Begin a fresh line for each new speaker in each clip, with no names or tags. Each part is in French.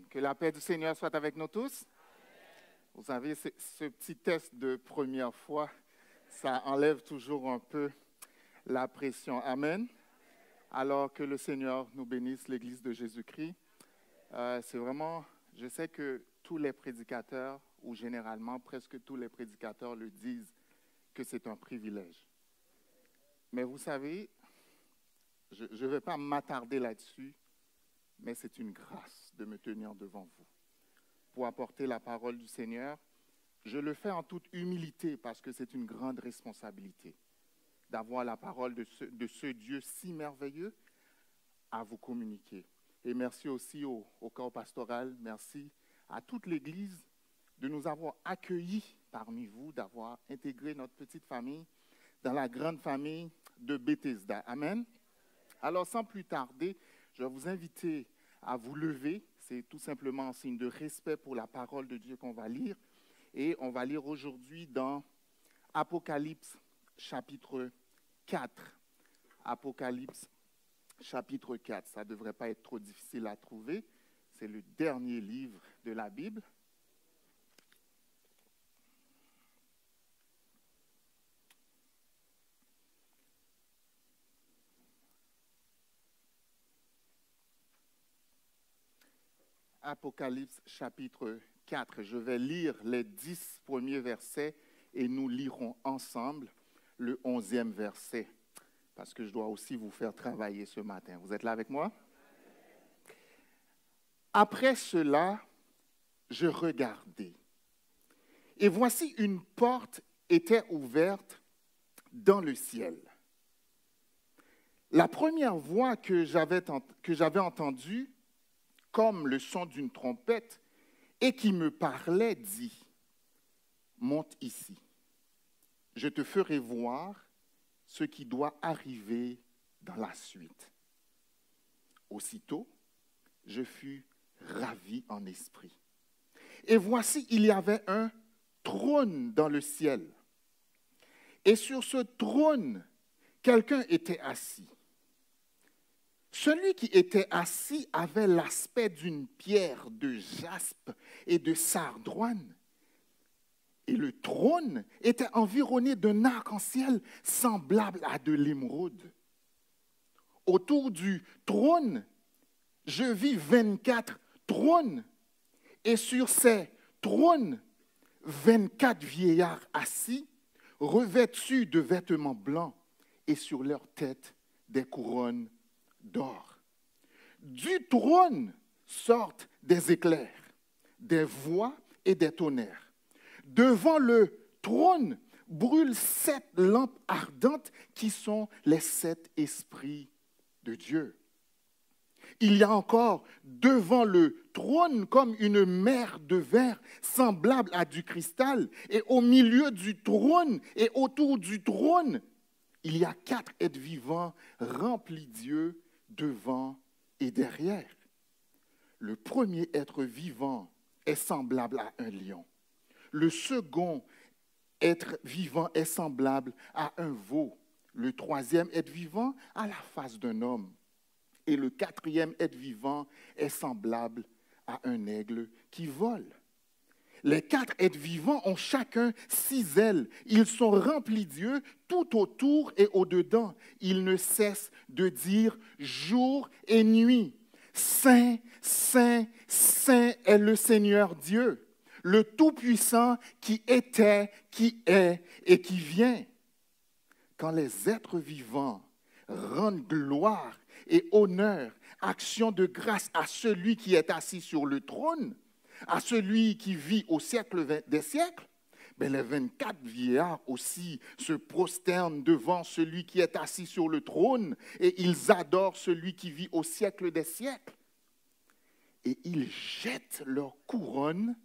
Que la paix du Seigneur soit avec nous tous. Vous savez, ce petit test de première fois, ça enlève toujours un peu la pression. Amen. Alors que le Seigneur nous bénisse, l'Église de Jésus-Christ. C'est vraiment, je sais que tous les prédicateurs, ou généralement presque tous les prédicateurs le disent, que c'est un privilège. Mais vous savez, je ne vais pas m'attarder là-dessus, mais c'est une grâce de me tenir devant vous pour apporter la parole du Seigneur. Je le fais en toute humilité parce que c'est une grande responsabilité d'avoir la parole de ce Dieu si merveilleux à vous communiquer. Et merci aussi au corps pastoral, merci à toute l'Église de nous avoir accueillis parmi vous, d'avoir intégré notre petite famille dans la grande famille de Bethesda. Amen. Alors sans plus tarder, je vais vous inviter à vous lever. C'est tout simplement un signe de respect pour la parole de Dieu qu'on va lire. Et on va lire aujourd'hui dans Apocalypse chapitre 4. Apocalypse chapitre 4. Ça ne devrait pas être trop difficile à trouver. C'est le dernier livre de la Bible. Apocalypse chapitre 4. Je vais lire les 10 premiers versets et nous lirons ensemble le 11e verset, parce que je dois aussi vous faire travailler ce matin. Vous êtes là avec moi? Après cela, je regardai, et voici une porte était ouverte dans le ciel. La première voix que j'avais entendue, comme le son d'une trompette, et qui me parlait, dit, « Monte ici, je te ferai voir ce qui doit arriver dans la suite. » Aussitôt, je fus ravi en esprit. Et voici, il y avait un trône dans le ciel. Et sur ce trône, quelqu'un était assis. Celui qui était assis avait l'aspect d'une pierre de jaspe et de sardoine. Et le trône était environné d'un arc-en-ciel semblable à de l'émeraude. Autour du trône, je vis 24 trônes, et sur ces trônes, 24 vieillards assis, revêtus de vêtements blancs, et sur leurs têtes des couronnes d'or. Du trône sortent des éclairs, des voix et des tonnerres. Devant le trône brûlent 7 lampes ardentes qui sont les 7 esprits de Dieu. Il y a encore devant le trône comme une mer de verre semblable à du cristal, et au milieu du trône et autour du trône, il y a 4 êtres vivants remplis d'yeux devant et derrière. Le premier être vivant est semblable à un lion. Le second être vivant est semblable à un veau. Le troisième être vivant a la face d'un homme. Et le quatrième être vivant est semblable à un aigle qui vole. Les 4 êtres vivants ont chacun 6 ailes. Ils sont remplis d'yeux tout autour et au-dedans. Ils ne cessent de dire jour et nuit, Saint, Saint, Saint est le Seigneur Dieu, le Tout-Puissant qui était, qui est et qui vient. Quand les êtres vivants rendent gloire et honneur, action de grâce à celui qui est assis sur le trône, à celui qui vit au siècle des siècles, mais les 24 vieillards aussi se prosternent devant celui qui est assis sur le trône et ils adorent celui qui vit au siècle des siècles. Et ils jettent leur couronne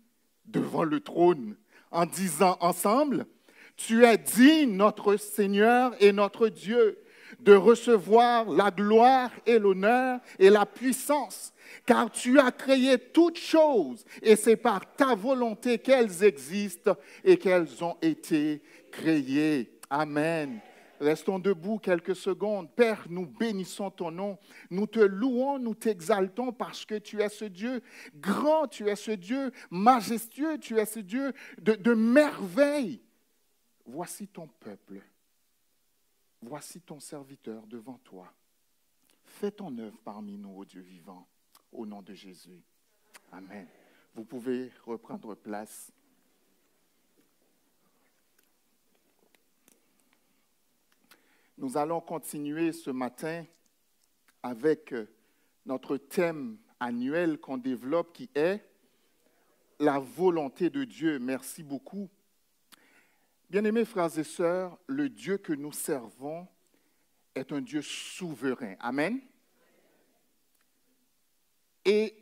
devant le trône en disant ensemble, « Tu es digne, notre Seigneur et notre Dieu, de recevoir la gloire et l'honneur et la puissance, car tu as créé toutes choses et c'est par ta volonté qu'elles existent et qu'elles ont été créées. » Amen. Restons debout quelques secondes. Père, nous bénissons ton nom. Nous te louons, nous t'exaltons parce que tu es ce Dieu grand, tu es ce Dieu majestueux, tu es ce Dieu de merveille. Voici ton peuple. Voici ton serviteur devant toi. Fais ton œuvre parmi nous, ô Dieu vivant, au nom de Jésus. Amen. Vous pouvez reprendre place. Nous allons continuer ce matin avec notre thème annuel qu'on développe qui est la volonté de Dieu. Merci beaucoup. Bien-aimés frères et sœurs, le Dieu que nous servons est un Dieu souverain. Amen. Et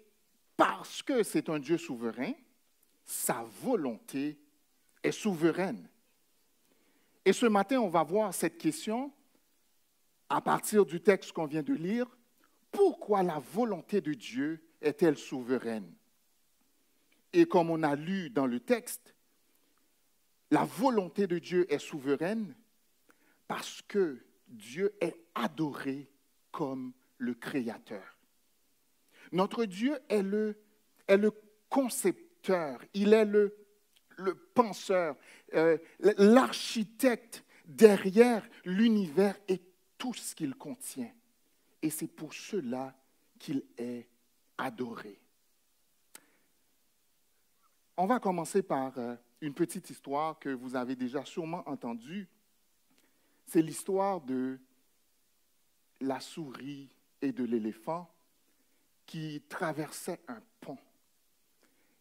parce que c'est un Dieu souverain, sa volonté est souveraine. Et ce matin, on va voir cette question à partir du texte qu'on vient de lire. Pourquoi la volonté de Dieu est-elle souveraine? Et comme on a lu dans le texte, la volonté de Dieu est souveraine parce que Dieu est adoré comme le Créateur. Notre Dieu est le concepteur, il est le penseur, l'architecte derrière l'univers et tout ce qu'il contient. Et c'est pour cela qu'il est adoré. On va commencer par une petite histoire que vous avez déjà sûrement entendue. C'est l'histoire de la souris et de l'éléphant qui traversaient un pont.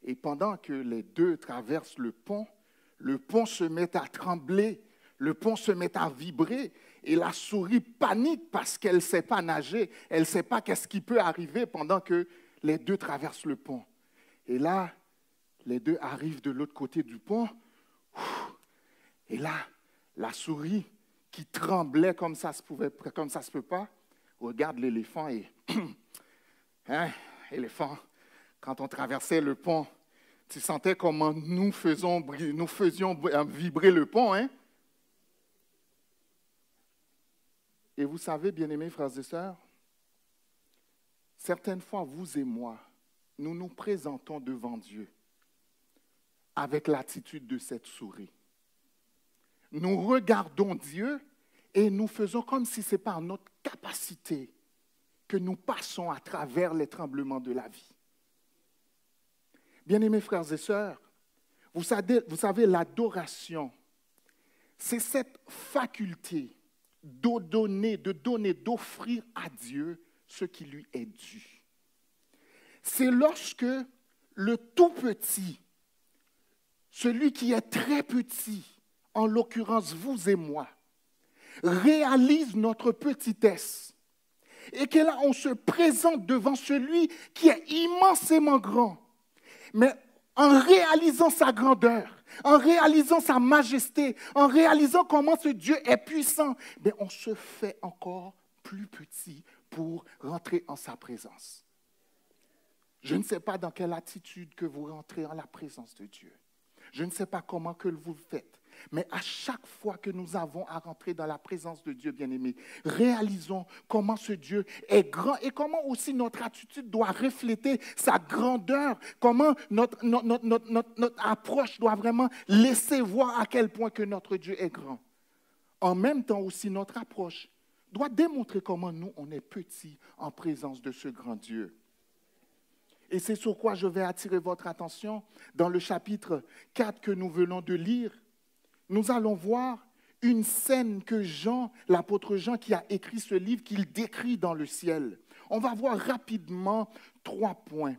Et pendant que les deux traversent le pont se met à trembler, le pont se met à vibrer, et la souris panique parce qu'elle ne sait pas nager, elle ne sait pas qu'est-ce qui peut arriver pendant que les deux traversent le pont. Et là, les deux arrivent de l'autre côté du pont, et là, la souris qui tremblait comme ça se peut pas, regarde l'éléphant et hein, éléphant, quand on traversait le pont, tu sentais comment nous faisions vibrer le pont, hein? Et vous savez, bien-aimés frères et sœurs, certaines fois, vous et moi, nous nous présentons devant Dieu avec l'attitude de cette souris. Nous regardons Dieu et nous faisons comme si ce n'est pas en notre capacité que nous passons à travers les tremblements de la vie. Bien-aimés frères et sœurs, vous savez, l'adoration, c'est cette faculté d'offrir à Dieu ce qui lui est dû. C'est lorsque le tout petit, celui qui est très petit, en l'occurrence vous et moi, réalise notre petitesse et que là on se présente devant celui qui est immensément grand. Mais en réalisant sa grandeur, en réalisant sa majesté, en réalisant comment ce Dieu est puissant, bien, on se fait encore plus petit pour rentrer en sa présence. Je ne sais pas dans quelle attitude que vous rentrez en la présence de Dieu. Je ne sais pas comment que vous le faites. Mais à chaque fois que nous avons à rentrer dans la présence de Dieu, bien-aimé, réalisons comment ce Dieu est grand et comment aussi notre attitude doit refléter sa grandeur, comment notre approche doit vraiment laisser voir à quel point que notre Dieu est grand. En même temps aussi, notre approche doit démontrer comment nous, on est petits en présence de ce grand Dieu. Et c'est sur quoi je vais attirer votre attention dans le chapitre 4 que nous venons de lire. Nous allons voir une scène que Jean, l'apôtre Jean qui a écrit ce livre, qu'il décrit dans le ciel. On va voir rapidement 3 points.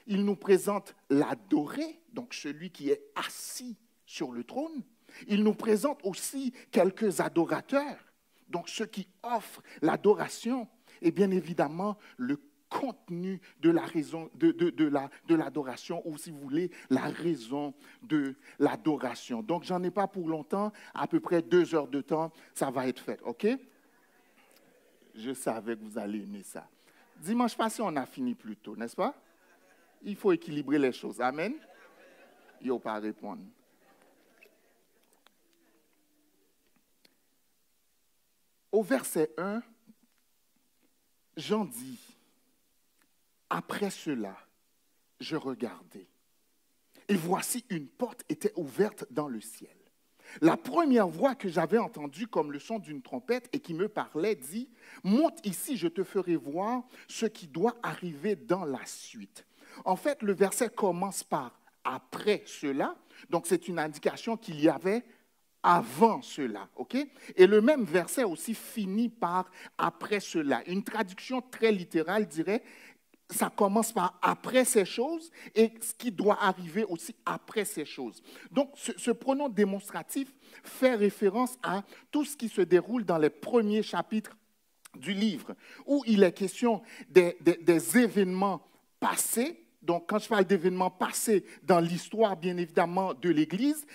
Il nous présente l'adoré, donc celui qui est assis sur le trône. Il nous présente aussi quelques adorateurs, donc ceux qui offrent l'adoration. Et bien évidemment, le contenu de la raison de l'adoration, ou si vous voulez, la raison de l'adoration. Donc, j'en ai pas pour longtemps, à peu près 2 heures de temps, ça va être fait, OK? Je savais que vous allez aimer ça. Dimanche passé, on a fini plus tôt, n'est-ce pas? Il faut équilibrer les choses. Amen? Il n'y a pas à répondre. Au verset 1, Jean dit, « Après cela, je regardai. Et voici une porte était ouverte dans le ciel. La première voix que j'avais entendue comme le son d'une trompette et qui me parlait dit, « Monte ici, je te ferai voir ce qui doit arriver dans la suite. » En fait, le verset commence par « après cela », donc c'est une indication qu'il y avait avant cela, ok? Et le même verset aussi finit par « après cela ». Une traduction très littérale dirait ça commence par après ces choses et ce qui doit arriver aussi après ces choses. Donc, ce pronom démonstratif fait référence à tout ce qui se déroule dans les premiers chapitres du livre, où il est question des événements passés. Donc, quand je parle d'événements passés dans l'histoire, bien évidemment, de l'Église,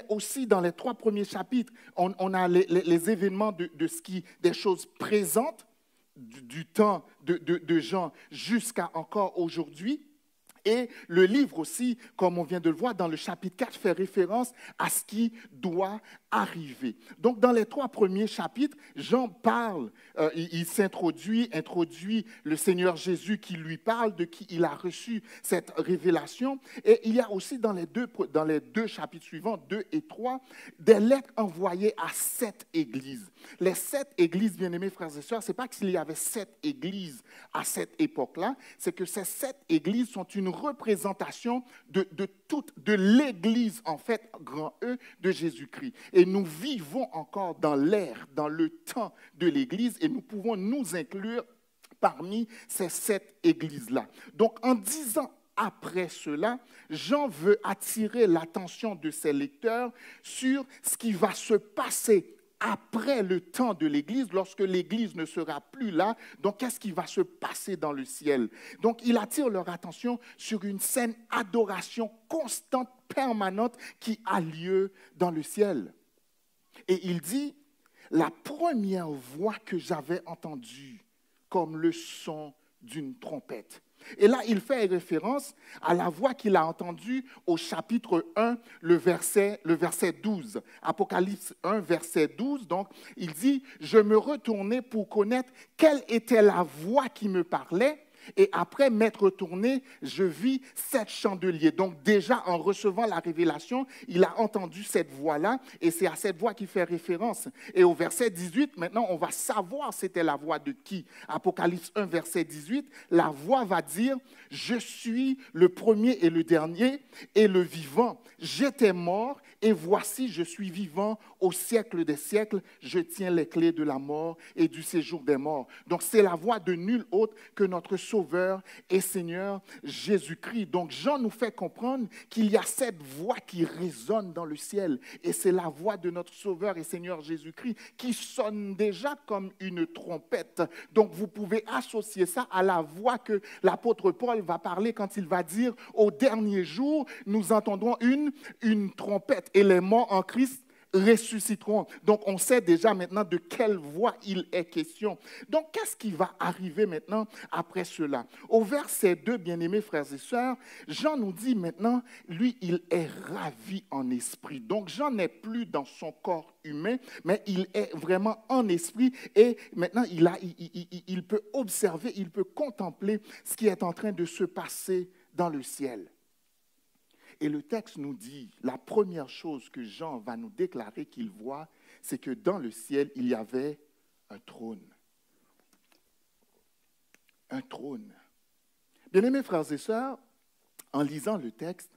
aussi dans les 3 premiers chapitres, on a les événements des choses présentes, du temps de Jean jusqu'à encore aujourd'hui. Et le livre aussi, comme on vient de le voir dans le chapitre 4, fait référence à ce qui doit arriver. Donc, dans les 3 premiers chapitres, Jean parle, il introduit le Seigneur Jésus qui lui parle, de qui il a reçu cette révélation. Et il y a aussi dans les deux chapitres suivants, 2 et 3, des lettres envoyées à 7 églises. Les 7 églises, bien-aimés frères et sœurs, ce n'est pas qu'il y avait 7 églises à cette époque-là, c'est que ces 7 églises sont une représentation de l'Église, en fait, grand E, de Jésus-Christ. Et nous vivons encore dans l'ère, dans le temps de l'Église, et nous pouvons nous inclure parmi ces 7 églises-là. Donc, en disant après cela, Jean veut attirer l'attention de ses lecteurs sur ce qui va se passer après le temps de l'Église, lorsque l'Église ne sera plus là. Donc, qu'est-ce qui va se passer dans le ciel? Donc, il attire leur attention sur une saine adoration constante, permanente, qui a lieu dans le ciel. Et il dit, la première voix que j'avais entendue comme le son d'une trompette. Et là, il fait référence à la voix qu'il a entendue au chapitre 1, le verset 12. Apocalypse 1, verset 12. Donc, il dit, « Je me retournai pour connaître quelle était la voix qui me parlait. Et après m'être retourné, je vis 7 chandeliers. » Donc déjà, en recevant la révélation, il a entendu cette voix-là, et c'est à cette voix qu'il fait référence. Et au verset 18, maintenant, on va savoir c'était la voix de qui. Apocalypse 1, verset 18, la voix va dire, « Je suis le premier et le dernier, et le vivant. J'étais mort, et voici, je suis vivant au siècle des siècles. Je tiens les clés de la mort et du séjour des morts. » Donc c'est la voix de nul autre que notre Sauveur et Seigneur Jésus-Christ. Donc Jean nous fait comprendre qu'il y a cette voix qui résonne dans le ciel. Et c'est la voix de notre Sauveur et Seigneur Jésus-Christ qui sonne déjà comme une trompette. Donc vous pouvez associer ça à la voix que l'apôtre Paul va parler quand il va dire « Au dernier jour, nous entendrons une trompette et les morts en Christ ressusciteront. » Donc, on sait déjà maintenant de quelle voix il est question. Donc, qu'est-ce qui va arriver maintenant après cela? Au verset 2, bien-aimés frères et sœurs, Jean nous dit maintenant, lui, il est ravi en esprit. Donc, Jean n'est plus dans son corps humain, mais il est vraiment en esprit et maintenant, il peut observer, il peut contempler ce qui est en train de se passer dans le ciel. Et le texte nous dit, la première chose que Jean va nous déclarer qu'il voit, c'est que dans le ciel, il y avait un trône. Un trône. Bien-aimés frères et sœurs, en lisant le texte,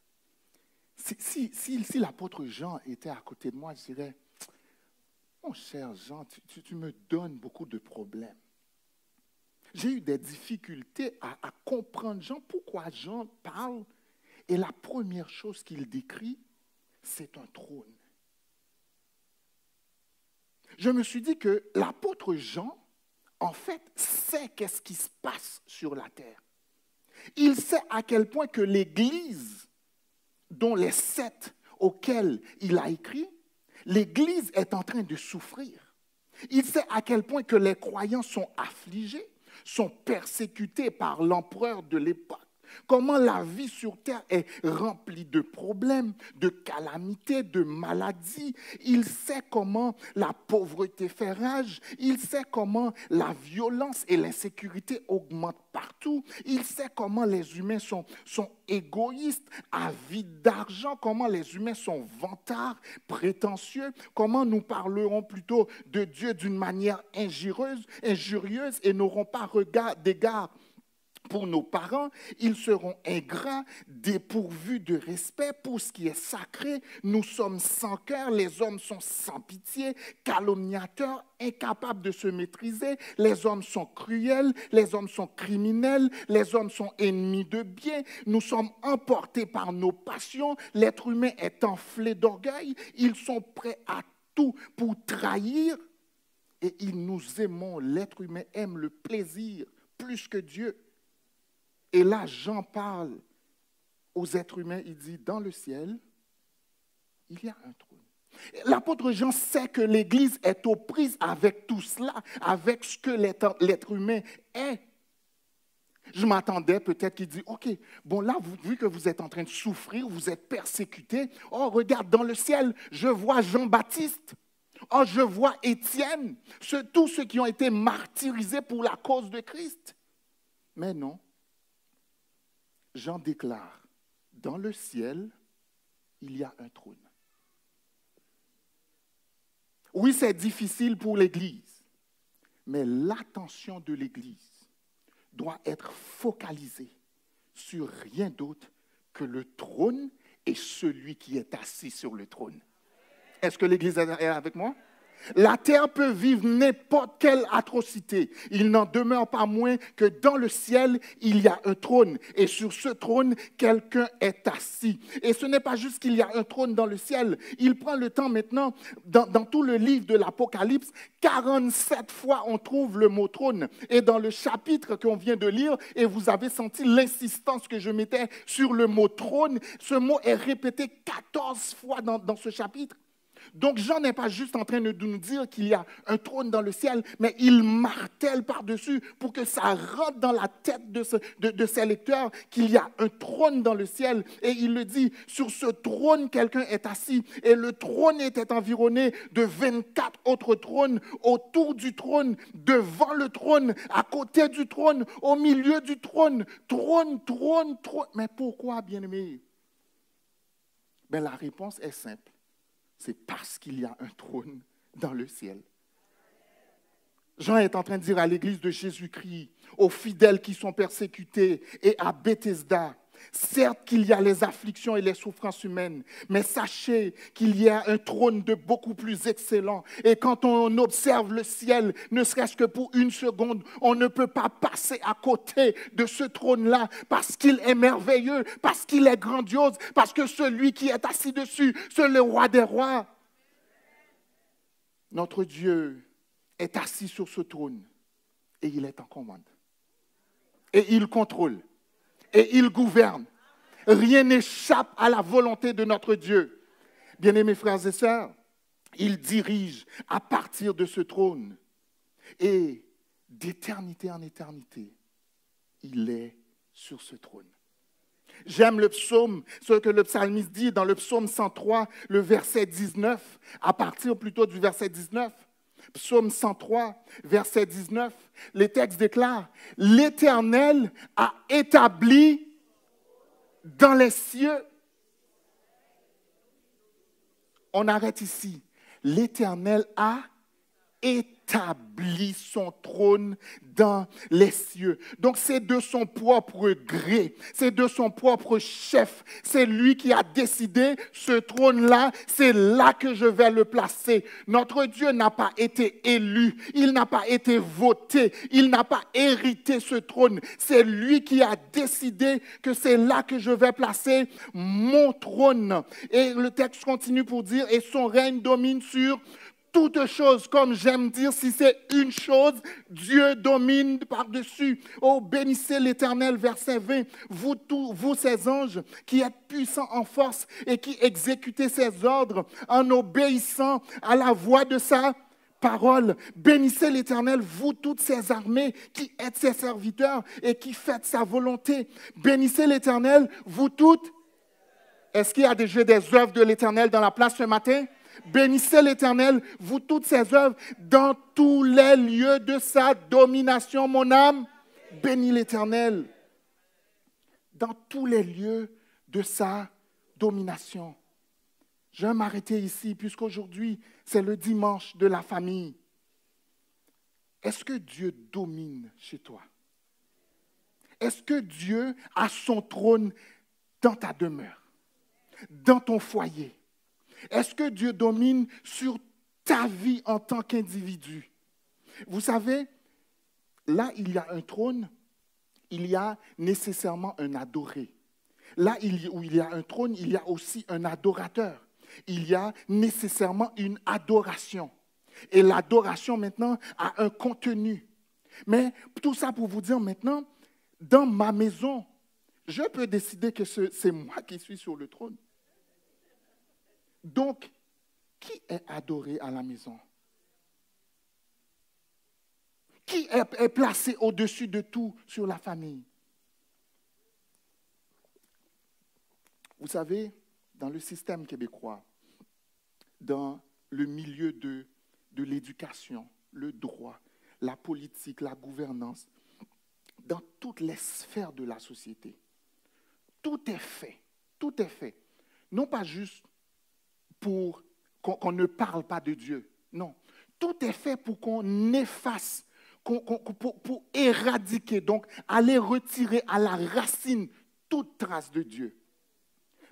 si l'apôtre Jean était à côté de moi, je dirais, « Mon cher Jean, tu me donnes beaucoup de problèmes. » J'ai eu des difficultés à comprendre Jean, pourquoi Jean parle. Et la première chose qu'il décrit, c'est un trône. Je me suis dit que l'apôtre Jean, en fait, sait qu'est-ce qui se passe sur la terre. Il sait à quel point que l'Église, dont les 7 auxquels il a écrit, l'Église est en train de souffrir. Il sait à quel point que les croyants sont affligés, sont persécutés par l'empereur de l'époque, comment la vie sur terre est remplie de problèmes, de calamités, de maladies. Il sait comment la pauvreté fait rage. Il sait comment la violence et l'insécurité augmentent partout. Il sait comment les humains sont égoïstes, avides d'argent, comment les humains sont vantards, prétentieux, comment nous parlerons plutôt de Dieu d'une manière injurieuse et n'auront pas d'égard pour nos parents. Ils seront ingrats, dépourvus de respect pour ce qui est sacré. Nous sommes sans cœur, les hommes sont sans pitié, calomniateurs, incapables de se maîtriser. Les hommes sont cruels, les hommes sont criminels, les hommes sont ennemis de bien. Nous sommes emportés par nos passions. L'être humain est enflé d'orgueil. Ils sont prêts à tout pour trahir. Et nous aimons, l'être humain aime le plaisir plus que Dieu. Et là, Jean parle aux êtres humains, il dit, dans le ciel, il y a un trône. L'apôtre Jean sait que l'Église est aux prises avec tout cela, avec ce que l'être humain est. Je m'attendais peut-être qu'il dit, OK, bon là, vu que vous êtes en train de souffrir, vous êtes persécutés, oh regarde, dans le ciel, je vois Jean-Baptiste. Oh, je vois Étienne, tous ceux qui ont été martyrisés pour la cause de Christ. Mais non. Jean déclare, dans le ciel, il y a un trône. Oui, c'est difficile pour l'Église, mais l'attention de l'Église doit être focalisée sur rien d'autre que le trône et celui qui est assis sur le trône. Est-ce que l'Église est avec moi? La terre peut vivre n'importe quelle atrocité. Il n'en demeure pas moins que dans le ciel, il y a un trône. Et sur ce trône, quelqu'un est assis. Et ce n'est pas juste qu'il y a un trône dans le ciel. Il prend le temps maintenant, dans tout le livre de l'Apocalypse, 47 fois on trouve le mot trône. Et dans le chapitre qu'on vient de lire, et vous avez senti l'insistance que je mettais sur le mot trône, ce mot est répété 14 fois dans ce chapitre. Donc Jean n'est pas juste en train de nous dire qu'il y a un trône dans le ciel, mais il martèle par-dessus pour que ça rentre dans la tête de ses lecteurs qu'il y a un trône dans le ciel. Et il le dit, sur ce trône, quelqu'un est assis. Et le trône était environné de 24 autres trônes, autour du trône, devant le trône, à côté du trône, au milieu du trône. Trône. Mais pourquoi, bien-aimés? La réponse est simple. C'est parce qu'il y a un trône dans le ciel. Jean est en train de dire à l'Église de Jésus-Christ, aux fidèles qui sont persécutés et à Bethesda, certes qu'il y a les afflictions et les souffrances humaines, mais sachez qu'il y a un trône de beaucoup plus excellent. Et quand on observe le ciel, ne serait-ce que pour une seconde, on ne peut pas passer à côté de ce trône-là parce qu'il est merveilleux, parce qu'il est grandiose, parce que celui qui est assis dessus, c'est le roi des rois. Notre Dieu est assis sur ce trône et il est en commande. Et il contrôle. Et il gouverne. Rien n'échappe à la volonté de notre Dieu. Bien-aimés frères et sœurs, il dirige à partir de ce trône. Et d'éternité en éternité, il est sur ce trône. J'aime le psaume, ce que le psalmiste dit dans le psaume 103, le verset 19, à partir plutôt du verset 19. Psaume 103, verset 19, les textes déclarent « L'Éternel a établi dans les cieux. » On arrête ici. L'Éternel a établi son trône dans les cieux. Donc c'est de son propre gré, c'est de son propre chef. C'est lui qui a décidé ce trône-là, c'est là que je vais le placer. Notre Dieu n'a pas été élu, il n'a pas été voté, il n'a pas hérité ce trône. C'est lui qui a décidé que c'est là que je vais placer mon trône. Et le texte continue pour dire, et son règne domine sur toutes choses, comme j'aime dire, si c'est une chose, Dieu domine par-dessus. Oh, bénissez l'Éternel, verset 20. Vous ces anges qui êtes puissants en force et qui exécutez ses ordres en obéissant à la voix de sa parole. Bénissez l'Éternel, vous toutes ses armées, qui êtes ses serviteurs et qui faites sa volonté. Bénissez l'Éternel, vous toutes. Est-ce qu'il y a déjà des œuvres de l'Éternel dans la place ce matin? Bénissez l'Éternel, vous toutes ses œuvres, dans tous les lieux de sa domination, mon âme. Bénis l'Éternel. Dans tous les lieux de sa domination. Je vais m'arrêter ici, puisqu'aujourd'hui, c'est le dimanche de la famille. Est-ce que Dieu domine chez toi? Est-ce que Dieu a son trône dans ta demeure, dans ton foyer? Est-ce que Dieu domine sur ta vie en tant qu'individu? Vous savez, là, il y a un trône, il y a nécessairement un adoré. Là où il y a un trône, il y a aussi un adorateur. Il y a nécessairement une adoration. Et l'adoration, maintenant, a un contenu. Mais tout ça pour vous dire maintenant, dans ma maison, je peux décider que c'est moi qui suis sur le trône. Donc, qui est adoré à la maison? Qui est placé au-dessus de tout sur la famille? Vous savez, dans le système québécois, dans le milieu de l'éducation, le droit, la politique, la gouvernance, dans toutes les sphères de la société, tout est fait, non pas juste pour qu'on ne parle pas de Dieu, non, tout est fait pour qu'on efface, pour éradiquer, donc aller retirer à la racine toute trace de Dieu.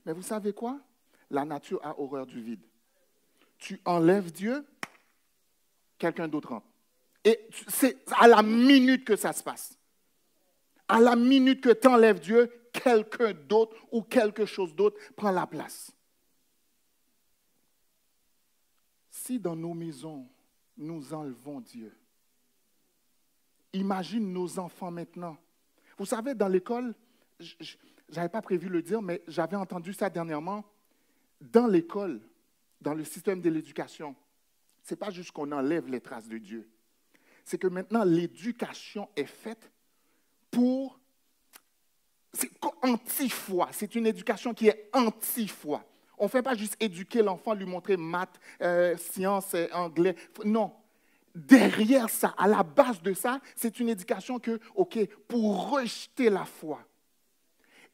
Mais vous savez quoi? La nature a horreur du vide. Tu enlèves Dieu, quelqu'un d'autre entre. Et c'est à la minute que ça se passe. À la minute que tu enlèves Dieu, quelqu'un d'autre ou quelque chose d'autre prend la place. Si dans nos maisons, nous enlevons Dieu, imagine nos enfants maintenant. Vous savez, dans l'école, je n'avais pas prévu de le dire, mais j'avais entendu ça dernièrement. Dans l'école, dans le système de l'éducation, ce n'est pas juste qu'on enlève les traces de Dieu. C'est que maintenant, l'éducation est faite pour... C'est anti-foi. C'est une éducation qui est anti-foi. On ne fait pas juste éduquer l'enfant, lui montrer maths, sciences, anglais. Non. Derrière ça, à la base de ça, c'est une éducation pour rejeter la foi.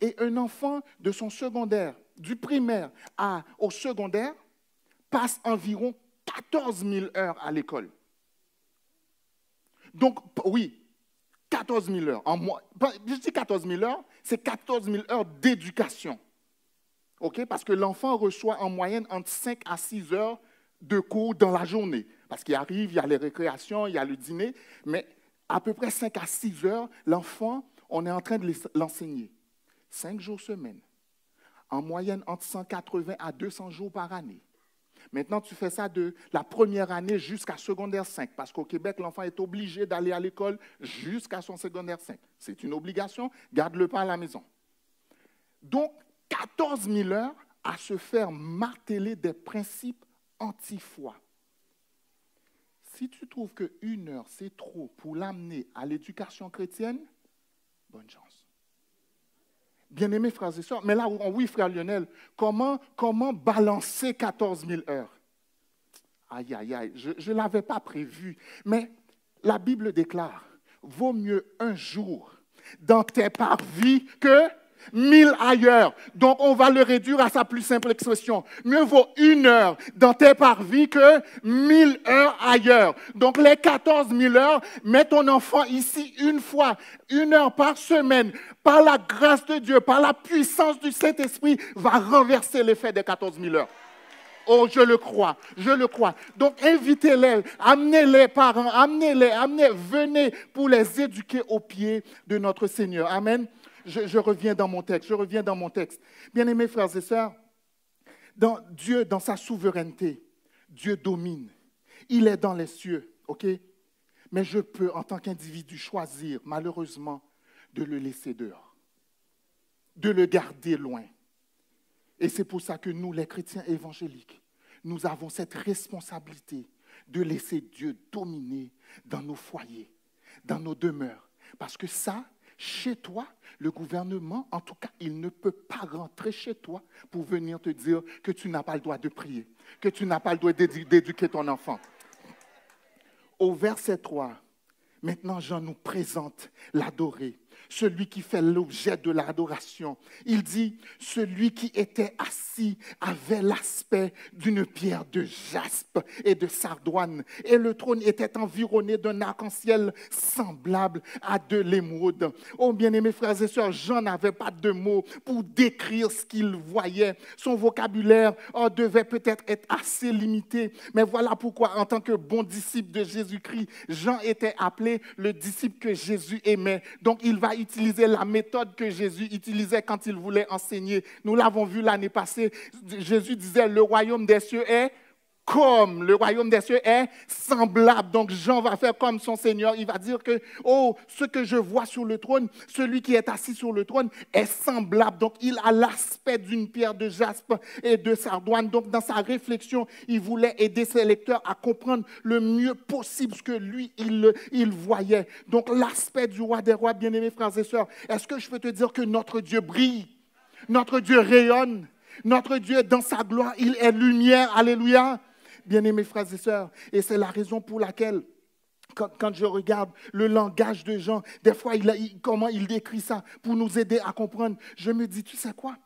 Et un enfant de son secondaire, du primaire au secondaire, passe environ 14 000 heures à l'école. Donc, oui, 14 000 heures. Je dis 14 000 heures, c'est 14 000 heures d'éducation. Parce que l'enfant reçoit en moyenne entre 5 à 6 heures de cours dans la journée. Parce qu'il arrive, il y a les récréations, il y a le dîner, mais à peu près 5 à 6 heures, l'enfant, on est en train de l'enseigner. 5 jours semaine, en moyenne entre 180 à 200 jours par année. Maintenant, tu fais ça de la première année jusqu'à secondaire 5, parce qu'au Québec, l'enfant est obligé d'aller à l'école jusqu'à son secondaire 5. C'est une obligation, garde-le pas à la maison. Donc, 14 000 heures à se faire marteler des principes anti-foi. Si tu trouves qu'une heure, c'est trop pour l'amener à l'éducation chrétienne, bonne chance. Bien-aimés frères et sœurs, mais là, oui, frère Lionel, comment balancer 14 000 heures? Aïe, aïe, aïe, je ne l'avais pas prévu. Mais la Bible déclare, vaut mieux un jour dans tes parvis que 1000 ailleurs. Donc, on va le réduire à sa plus simple expression. Mieux vaut 1 heure dans tes parvis que 1000 heures ailleurs. Donc, les 14 000 heures, mets ton enfant ici une fois, 1 heure par semaine. Par la grâce de Dieu, par la puissance du Saint-Esprit, va renverser l'effet des 14 000 heures. Oh, je le crois, je le crois. Donc, invitez-les, amenez-les parents, amenez-les, venez pour les éduquer aux pieds de notre Seigneur. Amen. Je reviens dans mon texte, Bien-aimés frères et sœurs, Dieu, dans sa souveraineté, Dieu domine. Il est dans les cieux, Mais je peux, en tant qu'individu, choisir, malheureusement, de le laisser dehors, de le garder loin. Et c'est pour ça que nous, les chrétiens évangéliques, nous avons cette responsabilité de laisser Dieu dominer dans nos foyers, dans nos demeures. Parce que ça, chez toi, le gouvernement, en tout cas, il ne peut pas rentrer chez toi pour venir te dire que tu n'as pas le droit de prier, que tu n'as pas le droit d'éduquer ton enfant. Au verset 3, maintenant Jean nous présente l'adoré, celui qui fait l'objet de l'adoration. Il dit, celui qui était assis avait l'aspect d'une pierre de jaspe et de sardoine, et le trône était environné d'un arc-en-ciel semblable à de l'émeraude. Oh, bien-aimés frères et sœurs, Jean n'avait pas de mots pour décrire ce qu'il voyait. Son vocabulaire devait peut-être être assez limité, mais voilà pourquoi, en tant que bon disciple de Jésus-Christ, Jean était appelé le disciple que Jésus aimait. Donc, il va utiliser la méthode que Jésus utilisait quand il voulait enseigner. Nous l'avons vu l'année passée. Jésus disait, le royaume des cieux est comme, le royaume des cieux est semblable. Donc Jean va faire comme son Seigneur. Il va dire que, oh, ce que je vois sur le trône, celui qui est assis sur le trône est semblable. Donc il a l'aspect d'une pierre de jaspe et de sardoine. Donc dans sa réflexion, il voulait aider ses lecteurs à comprendre le mieux possible ce que lui, il voyait. Donc l'aspect du roi des rois, bien-aimés frères et sœurs, est-ce que je peux te dire que notre Dieu brille? Notre Dieu rayonne? Notre Dieu, dans sa gloire, il est lumière. Alléluia. Bien-aimés frères et sœurs, et c'est la raison pour laquelle, quand je regarde le langage de Jean, des fois, comment il décrit ça pour nous aider à comprendre, je me dis, tu sais quoi?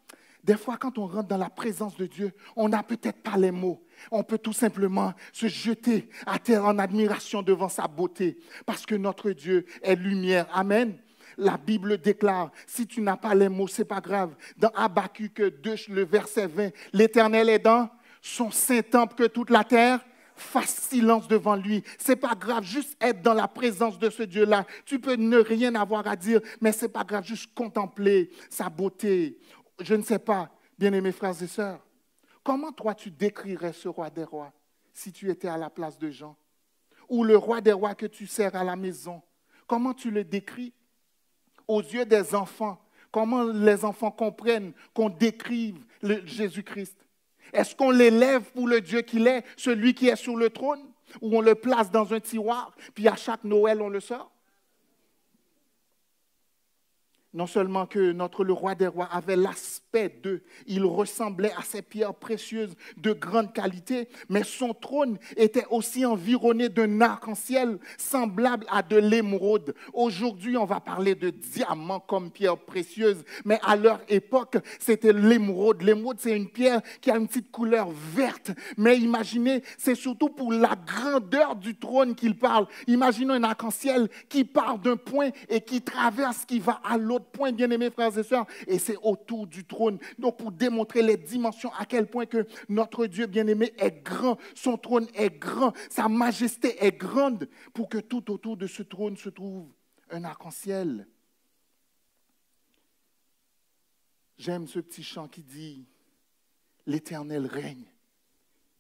Des fois, quand on rentre dans la présence de Dieu, on n'a peut-être pas les mots. On peut tout simplement se jeter à terre en admiration devant sa beauté, parce que notre Dieu est lumière. Amen. La Bible déclare, si tu n'as pas les mots, ce n'est pas grave. Dans Habakkuk 2, le verset 20, l'Éternel est dans son saint temple, que toute la terre fasse silence devant lui. Ce n'est pas grave, juste être dans la présence de ce Dieu-là. Tu peux ne rien avoir à dire, mais ce n'est pas grave, juste contempler sa beauté. Je ne sais pas, bien-aimés frères et sœurs, comment toi tu décrirais ce roi des rois si tu étais à la place de Jean? Ou le roi des rois que tu sers à la maison, comment tu le décris? Aux yeux des enfants, comment les enfants comprennent qu'on décrive Jésus-Christ? Est-ce qu'on l'élève pour le Dieu qu'il est, celui qui est sur le trône, ou on le place dans un tiroir, puis à chaque Noël, on le sort? Non seulement que le roi des rois avait l'aspect d'eux, il ressemblait à ces pierres précieuses de grande qualité, mais son trône était aussi environné d'un arc-en-ciel semblable à de l'émeraude. Aujourd'hui, on va parler de diamants comme pierre précieuse, mais à leur époque, c'était l'émeraude. L'émeraude, c'est une pierre qui a une petite couleur verte, mais imaginez, c'est surtout pour la grandeur du trône qu'il parle. Imaginez un arc-en-ciel qui part d'un point et qui traverse, qui va à l'autre point, bien-aimés frères et sœurs, et c'est autour du trône. Donc, pour démontrer les dimensions, à quel point que notre Dieu bien-aimé est grand, son trône est grand, sa majesté est grande, pour que tout autour de ce trône se trouve un arc-en-ciel. J'aime ce petit chant qui dit « L'Éternel règne,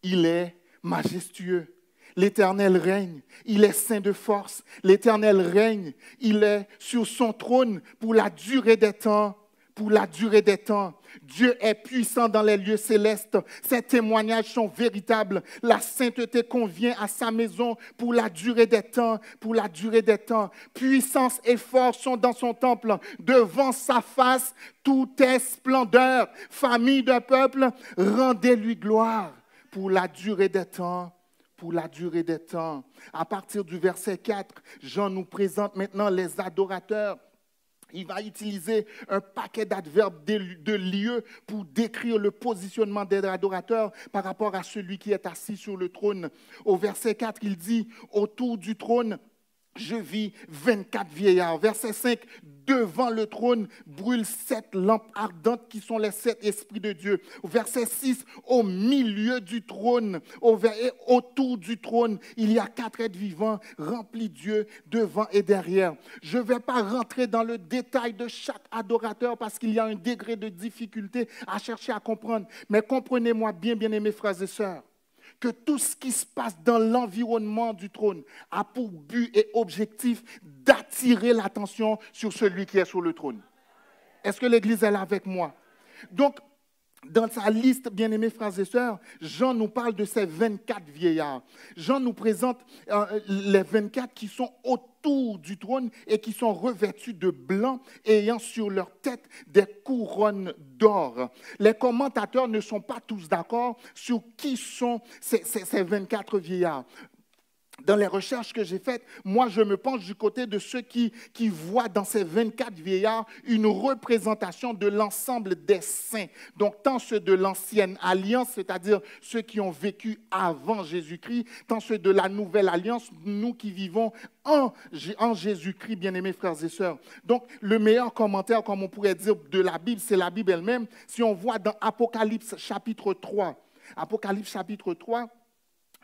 il est majestueux. L'Éternel règne, il est saint de force. L'Éternel règne, il est sur son trône pour la durée des temps. Pour la durée des temps. Dieu est puissant dans les lieux célestes. Ses témoignages sont véritables. La sainteté convient à sa maison pour la durée des temps. Pour la durée des temps. Puissance et force sont dans son temple. Devant sa face, tout est splendeur. Famille d'un peuple, rendez-lui gloire. Pour la durée des temps. Pour la durée des temps. À partir du verset 4, Jean nous présente maintenant les adorateurs. Il va utiliser un paquet d'adverbes de lieux pour décrire le positionnement des adorateurs par rapport à celui qui est assis sur le trône. Au verset 4, il dit « Autour du trône, je vis 24 vieillards. » Verset 5, « Devant le trône brûlent 7 lampes ardentes qui sont les 7 esprits de Dieu. » Verset 6, « Au milieu du trône, et autour du trône, il y a 4 êtres vivants remplis Dieu devant et derrière. » Je ne vais pas rentrer dans le détail de chaque adorateur parce qu'il y a un degré de difficulté à chercher à comprendre. Mais comprenez-moi bien, bien-aimés frères et sœurs, que tout ce qui se passe dans l'environnement du trône a pour but et objectif d'attirer l'attention sur celui qui est sur le trône. Est-ce que l'Église est là avec moi? Donc, Dans sa liste, bien-aimés frères et sœurs, Jean nous parle de ces 24 vieillards. Jean nous présente les 24 qui sont autour du trône et qui sont revêtus de blanc, ayant sur leur tête des couronnes d'or. Les commentateurs ne sont pas tous d'accord sur qui sont ces 24 vieillards. Dans les recherches que j'ai faites, moi, je me penche du côté de ceux qui voient dans ces 24 vieillards une représentation de l'ensemble des saints. Donc, tant ceux de l'ancienne alliance, c'est-à-dire ceux qui ont vécu avant Jésus-Christ, tant ceux de la nouvelle alliance, nous qui vivons en Jésus-Christ, bien-aimés frères et sœurs. Donc, le meilleur commentaire, comme on pourrait dire, de la Bible, c'est la Bible elle-même. Si on voit dans Apocalypse chapitre 3,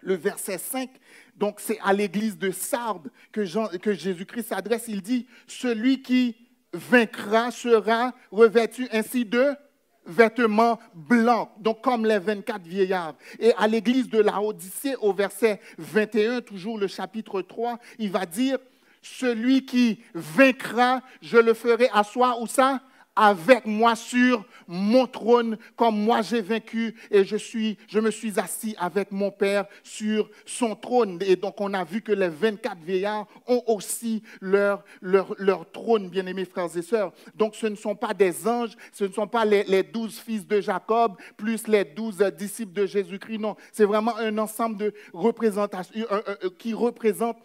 le verset 5, donc c'est à l'église de Sardes que Jésus-Christ s'adresse. Il dit, celui qui vaincra sera revêtu ainsi de vêtements blancs, donc comme les 24 vieillards. Et à l'église de Laodicée, au verset 21, toujours le chapitre 3, il va dire, celui qui vaincra, je le ferai asseoir, où ça? Avec moi sur mon trône, comme moi j'ai vaincu et je me suis assis avec mon Père sur son trône. Et donc on a vu que les 24 vieillards ont aussi leur trône, bien-aimés frères et sœurs. Donc ce ne sont pas des anges, ce ne sont pas les 12 fils de Jacob, plus les 12 disciples de Jésus-Christ, non. C'est vraiment un ensemble de représentations qui représente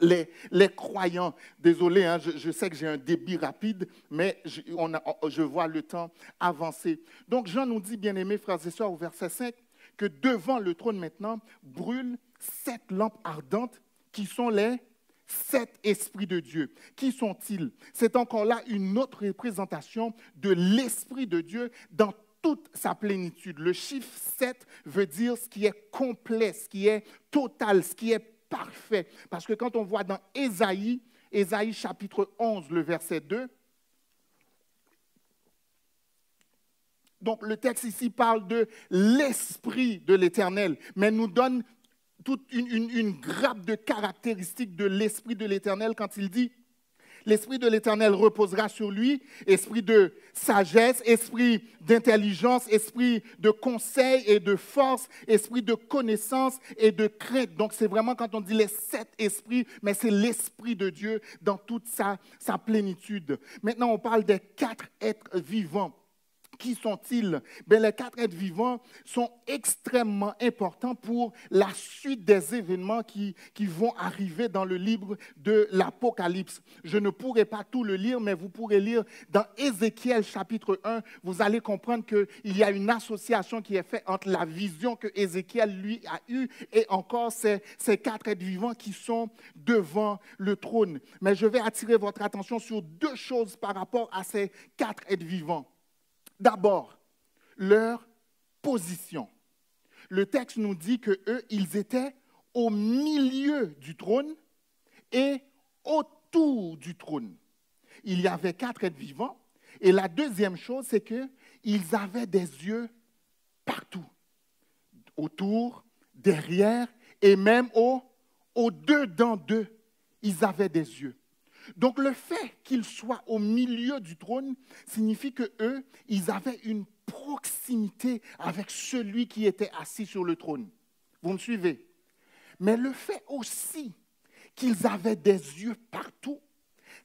les croyants. Désolé, hein, je sais que j'ai un débit rapide, mais je vois le temps avancer. Donc Jean nous dit, bien-aimés frères et sœurs, au verset 5, que devant le trône maintenant brûlent 7 lampes ardentes qui sont les 7 esprits de Dieu. Qui sont-ils? C'est encore là une autre représentation de l'Esprit de Dieu dans toute sa plénitude. Le chiffre 7 veut dire ce qui est complet, ce qui est total, ce qui est parfait. Parce que quand on voit dans Ésaïe chapitre 11, le verset 2, donc le texte ici parle de l'Esprit de l'Éternel, mais nous donne toute une grappe de caractéristiques de l'Esprit de l'Éternel quand il dit l'Esprit de l'Éternel reposera sur lui, esprit de sagesse, esprit d'intelligence, esprit de conseil et de force, esprit de connaissance et de crainte. Donc c'est vraiment quand on dit les 7 esprits, mais c'est l'Esprit de Dieu dans toute sa plénitude. Maintenant, on parle des 4 êtres vivants. Qui sont-ils? Bien, les 4 êtres vivants sont extrêmement importants pour la suite des événements qui vont arriver dans le livre de l'Apocalypse. Je ne pourrai pas tout le lire, mais vous pourrez lire dans Ézéchiel chapitre 1. Vous allez comprendre qu'il y a une association qui est faite entre la vision que Ézéchiel, lui, a eue et encore ces 4 êtres vivants qui sont devant le trône. Mais je vais attirer votre attention sur 2 choses par rapport à ces 4 êtres vivants. D'abord, leur position. Le texte nous dit qu'eux, ils étaient au milieu du trône et autour du trône. Il y avait 4 êtres vivants. Et la deuxième chose, c'est qu'ils avaient des yeux partout. Autour, derrière et même au-dedans d'eux, ils avaient des yeux. Donc le fait qu'ils soient au milieu du trône signifie qu'eux, ils avaient une proximité avec celui qui était assis sur le trône. Vous me suivez? Mais le fait aussi qu'ils avaient des yeux partout,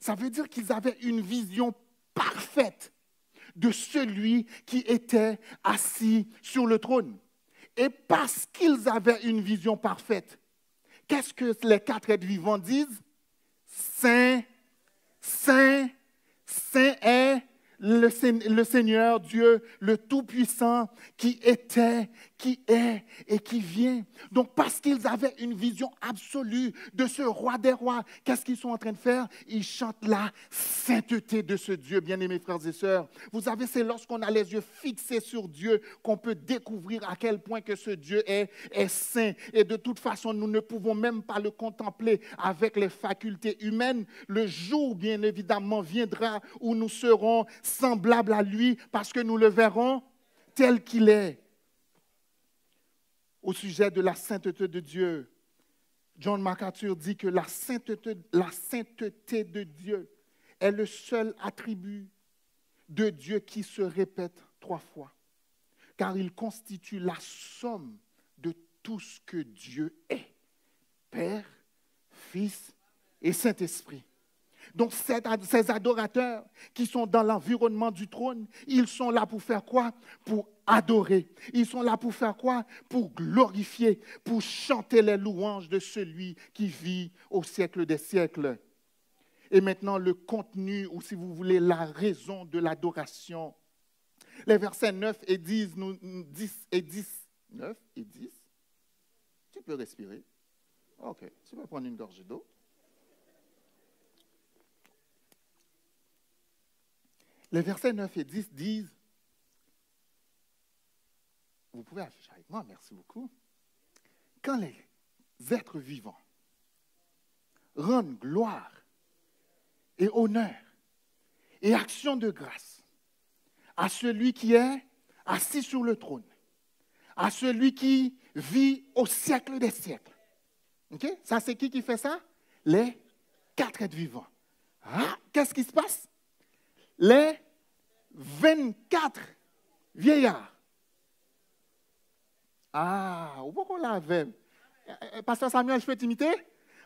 ça veut dire qu'ils avaient une vision parfaite de celui qui était assis sur le trône. Et parce qu'ils avaient une vision parfaite, qu'est-ce que les 4 êtres vivants disent? Saint, Saint, Saint est le Seigneur Dieu, le Tout-Puissant, qui était, qui est et qui vient. Donc, parce qu'ils avaient une vision absolue de ce roi des rois, qu'est-ce qu'ils sont en train de faire? Ils chantent la sainteté de ce Dieu, bien-aimés frères et sœurs. Vous savez, c'est lorsqu'on a les yeux fixés sur Dieu qu'on peut découvrir à quel point que ce Dieu est saint. Et de toute façon, nous ne pouvons même pas le contempler avec les facultés humaines. Le jour, bien évidemment, viendra où nous serons semblables à lui parce que nous le verrons tel qu'il est. Au sujet de la sainteté de Dieu, John MacArthur dit que la sainteté de Dieu est le seul attribut de Dieu qui se répète 3 fois. car il constitue la somme de tout ce que Dieu est. Père, Fils et Saint-Esprit. Donc, ces adorateurs qui sont dans l'environnement du trône, ils sont là pour faire quoi? Pour adorer. Ils sont là pour faire quoi? Pour glorifier, pour chanter les louanges de celui qui vit au siècle des siècles. Et maintenant, le contenu, ou si vous voulez, la raison de l'adoration. Les versets 9 et 10, 9 et 10. Tu peux respirer. OK, tu peux prendre une gorgée d'eau. Les versets 9 et 10 disent, vous pouvez afficher avec moi, merci beaucoup. Quand les êtres vivants rendent gloire et honneur et action de grâce à celui qui est assis sur le trône, à celui qui vit au siècle des siècles. OK? Ça, c'est qui fait ça? Les 4 êtres vivants. Ah, qu'est-ce qui se passe? Les 24 vieillards. Ah, pourquoi on l'avait? Pasteur Samuel, je peux t'imiter?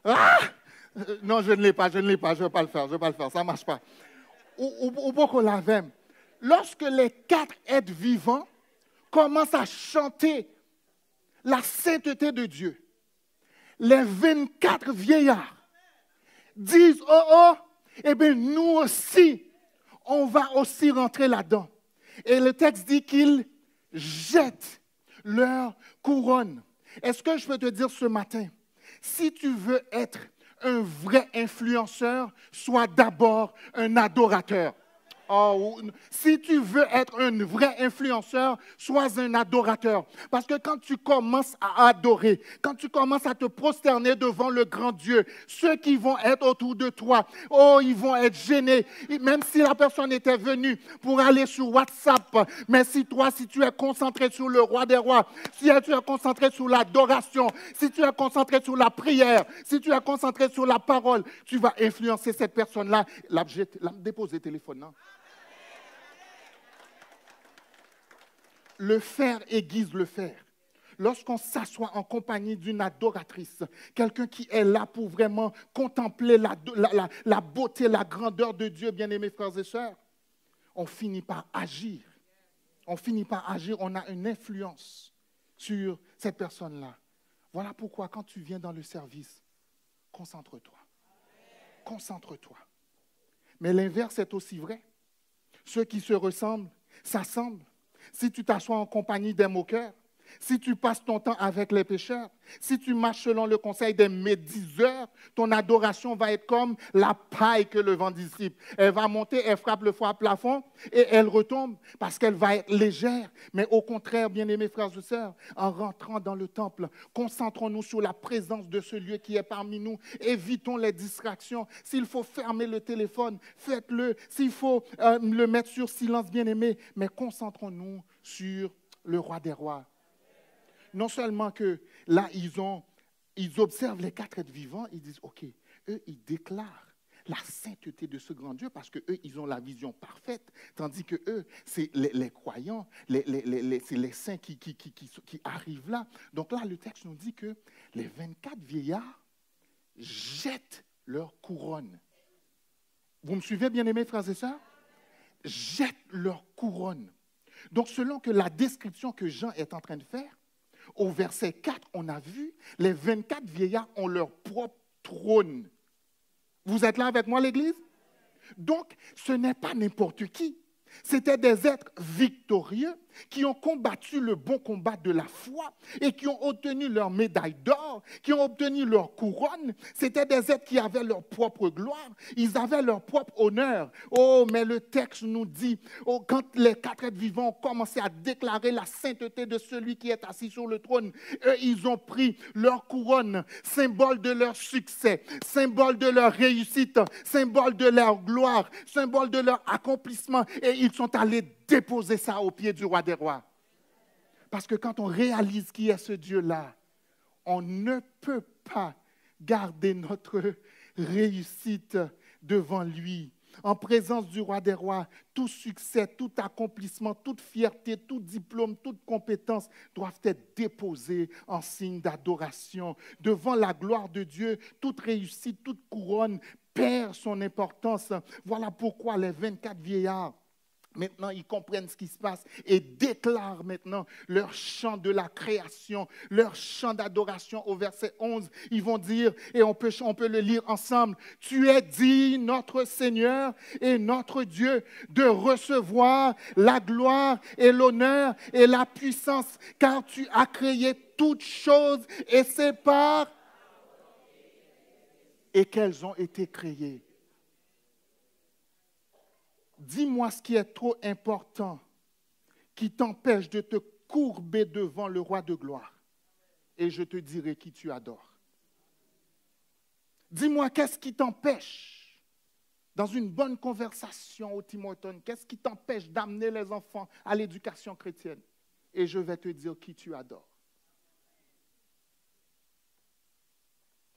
Ah! Non, je ne l'ai pas, je ne vais pas le faire, ça ne marche pas. Ou pourquoi on l'avait? Lorsque les 4 êtres vivants commencent à chanter la sainteté de Dieu, les 24 vieillards disent, oh, eh bien nous aussi, on va aussi rentrer là-dedans. Et le texte dit qu'ils jettent leur couronne. Est-ce que je peux te dire ce matin, si tu veux être un vrai influenceur, sois d'abord un adorateur. Oh, si tu veux être un vrai influenceur, sois un adorateur. Parce que quand tu commences à adorer, quand tu commences à te prosterner devant le grand Dieu, ceux qui vont être autour de toi, oh, ils vont être gênés. Même si la personne était venue pour aller sur WhatsApp, mais si tu es concentré sur le roi des rois, si tu es concentré sur l'adoration, si tu es concentré sur la prière, si tu es concentré sur la parole, tu vas influencer cette personne-là. La déposer le téléphone, non? Le faire aiguise le faire. Lorsqu'on s'assoit en compagnie d'une adoratrice, quelqu'un qui est là pour vraiment contempler la beauté, la grandeur de Dieu, bien-aimés frères et sœurs, on finit par agir. On finit par agir, on a une influence sur cette personne-là. Voilà pourquoi quand tu viens dans le service, concentre-toi. Concentre-toi. Mais l'inverse est aussi vrai. Ceux qui se ressemblent s'assemblent. Si tu t'assois en compagnie des moqueurs, si tu passes ton temps avec les pécheurs, si tu marches selon le conseil des médiseurs, ton adoration va être comme la paille que le vent dissipe. Elle va monter, elle frappe le foie à plafond et elle retombe parce qu'elle va être légère. Mais au contraire, bien-aimés frères et sœurs, en rentrant dans le temple, concentrons-nous sur la présence de ce lieu qui est parmi nous. Évitons les distractions. S'il faut fermer le téléphone, faites-le. S'il faut le mettre sur silence, bien-aimés, mais concentrons-nous sur le roi des rois. Non seulement que là, ils observent les 4 êtres vivants, ils disent, OK, eux, ils déclarent la sainteté de ce grand Dieu parce qu'eux, ils ont la vision parfaite, tandis que eux, c'est les croyants, c'est les saints qui arrivent là. Donc là, le texte nous dit que les 24 vieillards jettent leur couronne. Vous me suivez, bien-aimés frères et sœurs? Jettent leur couronne. Donc, selon que la description que Jean est en train de faire, au verset 4, on a vu, les 24 vieillards ont leur propre trône. Vous êtes là avec moi, l'Église? Donc, ce n'est pas n'importe qui. C'était des êtres victorieux qui ont combattu le bon combat de la foi et qui ont obtenu leur médaille d'or, qui ont obtenu leur couronne. C'était des êtres qui avaient leur propre gloire, ils avaient leur propre honneur. Oh, mais le texte nous dit, oh, quand les 4 êtres vivants ont commencé à déclarer la sainteté de celui qui est assis sur le trône, eux, ils ont pris leur couronne, symbole de leur succès, symbole de leur réussite, symbole de leur gloire, symbole de leur accomplissement, et ils sont allés déposer ça aux pieds du roi des rois. Parce que quand on réalise qui est ce Dieu-là, on ne peut pas garder notre réussite devant lui. En présence du roi des rois, tout succès, tout accomplissement, toute fierté, tout diplôme, toute compétence doivent être déposés en signe d'adoration. Devant la gloire de Dieu, toute réussite, toute couronne perd son importance. Voilà pourquoi les 24 vieillards, maintenant, ils comprennent ce qui se passe et déclarent maintenant leur chant de la création, leur chant d'adoration au verset 11. Ils vont dire, et on peut le lire ensemble, « Tu es dit, notre Seigneur et notre Dieu, de recevoir la gloire et l'honneur et la puissance, car tu as créé toutes choses et c'est par... » Et qu'elles ont été créées. Dis-moi ce qui est trop important, qui t'empêche de te courber devant le roi de gloire, et je te dirai qui tu adores. Dis-moi qu'est-ce qui t'empêche, dans une bonne conversation au Tim Hortons, qu'est-ce qui t'empêche d'amener les enfants à l'éducation chrétienne, et je vais te dire qui tu adores.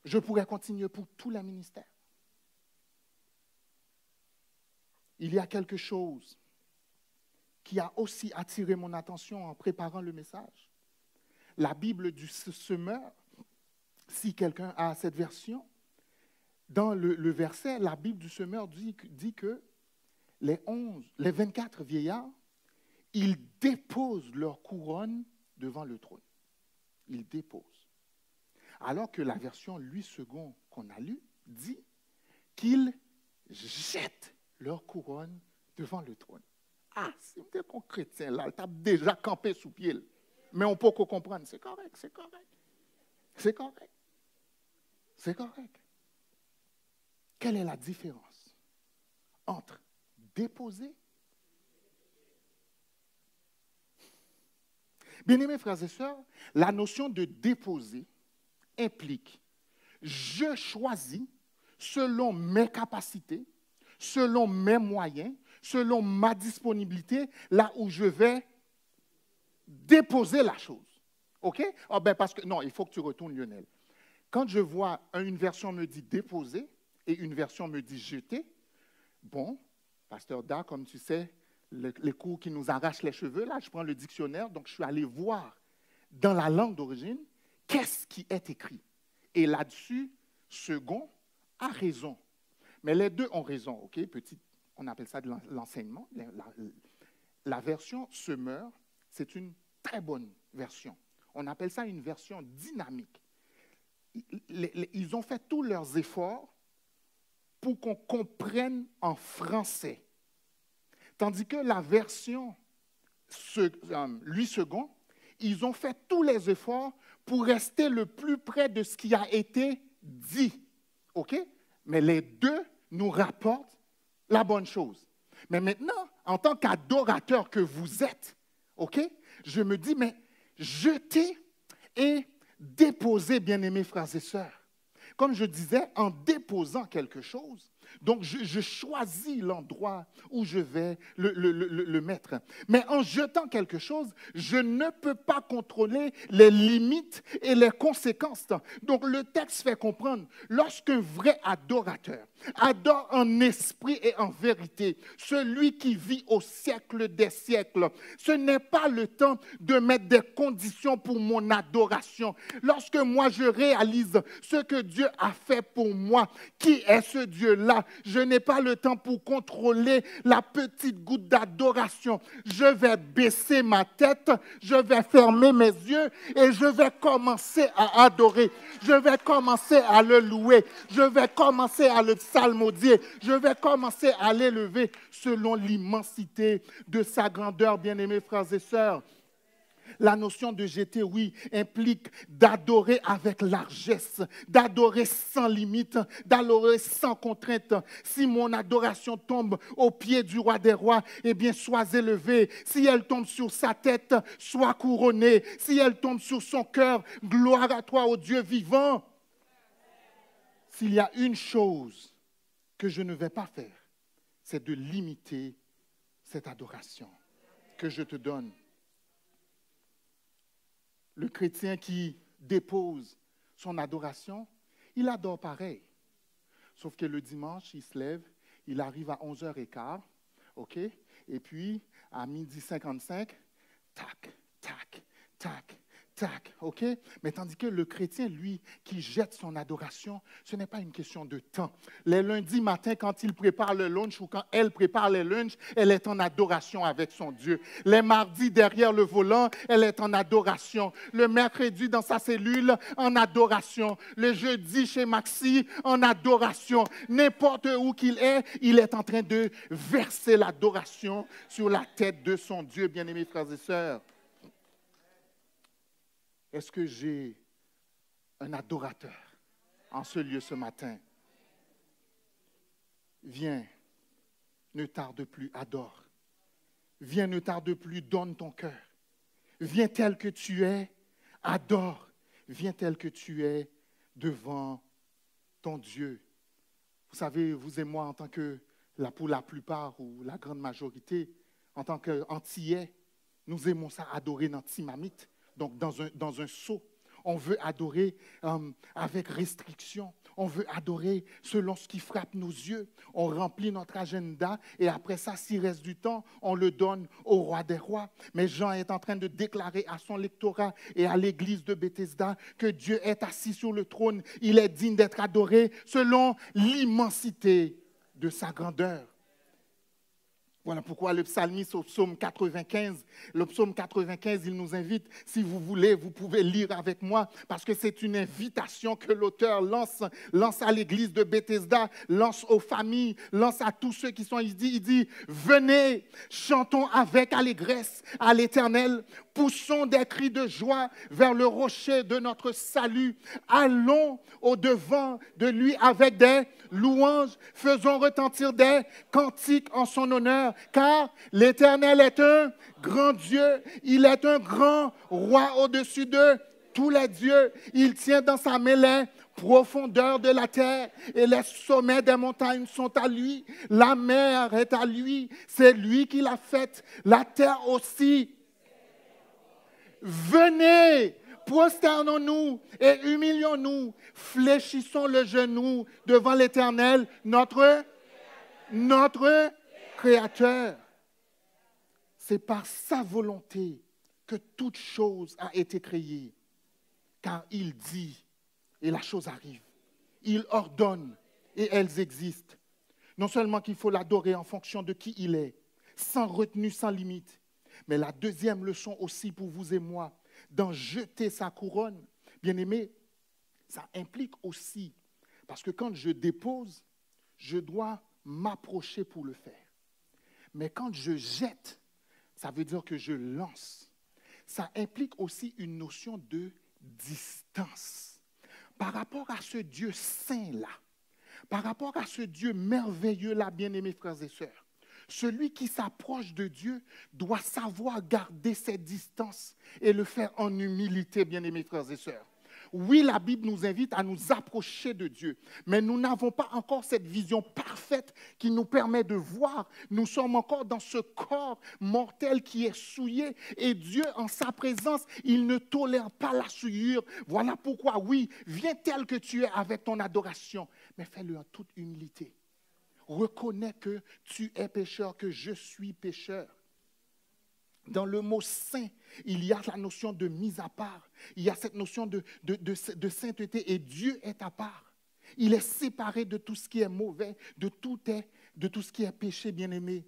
Je pourrais continuer pour tous les ministères. Il y a quelque chose qui a aussi attiré mon attention en préparant le message. La Bible du semeur, si quelqu'un a cette version, dans le verset, la Bible du semeur dit que les 24 vieillards, ils déposent leur couronne devant le trône. Ils déposent. Alors que la version Louis II qu'on a lue dit qu'ils jettent leur couronne devant le trône. Ah, si on était chrétien là, il t'a déjà campé sous pied. Mais on peut comprendre, c'est correct, c'est correct. C'est correct. C'est correct. Quelle est la différence entre déposer? Bien-aimés frères et sœurs, la notion de déposer implique je choisis selon mes capacités, selon mes moyens, selon ma disponibilité, là où je vais déposer la chose. OK? Oh ben parce que, non, il faut que tu retournes, Lionel. Quand je vois une version me dit déposer et une version me dit jeter, bon, Pasteur Da, comme tu sais, les cours qui nous arrachent les cheveux, là, je prends le dictionnaire, donc je suis allé voir dans la langue d'origine, qu'est-ce qui est écrit. Et là-dessus, second a raison. Mais les deux ont raison, OK? On appelle ça de l'enseignement. La version semeur, c'est une très bonne version. On appelle ça une version dynamique. Ils ont fait tous leurs efforts pour qu'on comprenne en français. Tandis que la version Louis II, ils ont fait tous les efforts pour rester le plus près de ce qui a été dit. OK? Mais les deux nous rapportent la bonne chose. Mais maintenant, en tant qu'adorateur que vous êtes, OK? Je me dis, mais jetez et déposez, bien-aimés frères et sœurs. Comme je disais, en déposant quelque chose, donc je choisis l'endroit où je vais le mettre. Mais en jetant quelque chose, je ne peux pas contrôler les limites et les conséquences. Donc le texte fait comprendre, lorsqu'un vrai adorateur adore en esprit et en vérité, celui qui vit au siècle des siècles, ce n'est pas le temps de mettre des conditions pour mon adoration. Lorsque moi je réalise ce que Dieu a fait pour moi, qui est ce Dieu-là? Je n'ai pas le temps pour contrôler la petite goutte d'adoration. Je vais baisser ma tête, je vais fermer mes yeux et je vais commencer à adorer. Je vais commencer à le louer. Je vais commencer à le psalmodier. Je vais commencer à l'élever selon l'immensité de sa grandeur, bien-aimés frères et sœurs. La notion de jeter, oui, implique d'adorer avec largesse, d'adorer sans limite, d'adorer sans contrainte. Si mon adoration tombe au pied du roi des rois, eh bien, sois élevé. Si elle tombe sur sa tête, sois couronné. Si elle tombe sur son cœur, gloire à toi, ô Dieu vivant. S'il y a une chose que je ne vais pas faire, c'est de limiter cette adoration que je te donne. Le chrétien qui dépose son adoration, il adore pareil. Sauf que le dimanche, il se lève, il arrive à 11h15, OK? Et puis, à 12h55, tac, tac, tac, tac, OK? Mais tandis que le chrétien, lui, qui jette son adoration, ce n'est pas une question de temps. Les lundis matins, quand il prépare le lunch ou quand elle prépare le lunch, elle est en adoration avec son Dieu. Les mardis, derrière le volant, elle est en adoration. Le mercredi, dans sa cellule, en adoration. Le jeudi, chez Maxi, en adoration. N'importe où qu'il est, il est en train de verser l'adoration sur la tête de son Dieu, bien-aimés frères et sœurs. Est-ce que j'ai un adorateur en ce lieu ce matin? Viens, ne tarde plus, adore. Viens, ne tarde plus, donne ton cœur. Viens tel que tu es, adore. Viens tel que tu es devant ton Dieu. Vous savez, vous et moi, en tant que, pour la plupart ou la grande majorité, en tant qu'Antillais, nous aimons ça adorer dans Timamite. Donc, dans un seau, on veut adorer avec restriction. On veut adorer selon ce qui frappe nos yeux. On remplit notre agenda et après ça, s'il reste du temps, on le donne au roi des rois. Mais Jean est en train de déclarer à son lectorat et à l'église de Bethesda que Dieu est assis sur le trône. Il est digne d'être adoré selon l'immensité de sa grandeur. Voilà pourquoi le psalmiste au psaume 95, il nous invite, si vous voulez, vous pouvez lire avec moi, parce que c'est une invitation que l'auteur lance à l'église de Bethesda, lance aux familles, lance à tous ceux qui sont ici. Il dit, venez, chantons avec allégresse à l'Éternel, poussons des cris de joie vers le rocher de notre salut, allons au-devant de lui avec des louanges, faisons retentir des cantiques en son honneur, car l'Éternel est un grand Dieu, il est un grand roi au-dessus de tous les dieux. Il tient dans sa main les profondeurs de la terre et les sommets des montagnes sont à lui. La mer est à lui, c'est lui qui l'a faite, la terre aussi. Venez, prosternons-nous et humilions-nous, fléchissons le genou devant l'Éternel, notre Créateur. C'est par sa volonté que toute chose a été créée, car il dit et la chose arrive. Il ordonne et elles existent. Non seulement qu'il faut l'adorer en fonction de qui il est, sans retenue, sans limite, mais la deuxième leçon aussi pour vous et moi, d'en jeter sa couronne, bien aimé, ça implique aussi, parce que quand je dépose, je dois m'approcher pour le faire. Mais quand je jette, ça veut dire que je lance. Ça implique aussi une notion de distance. Par rapport à ce Dieu saint-là, par rapport à ce Dieu merveilleux-là, bien-aimés frères et sœurs, celui qui s'approche de Dieu doit savoir garder ses distances et le faire en humilité, bien-aimés frères et sœurs. Oui, la Bible nous invite à nous approcher de Dieu, mais nous n'avons pas encore cette vision parfaite qui nous permet de voir. Nous sommes encore dans ce corps mortel qui est souillé et Dieu, en sa présence, il ne tolère pas la souillure. Voilà pourquoi, oui, viens tel que tu es avec ton adoration, mais fais-le en toute humilité. Reconnais que tu es pécheur, que je suis pécheur. Dans le mot saint, il y a la notion de mise à part. Il y a cette notion de sainteté et Dieu est à part. Il est séparé de tout ce qui est mauvais, de tout ce qui est péché, bien-aimé.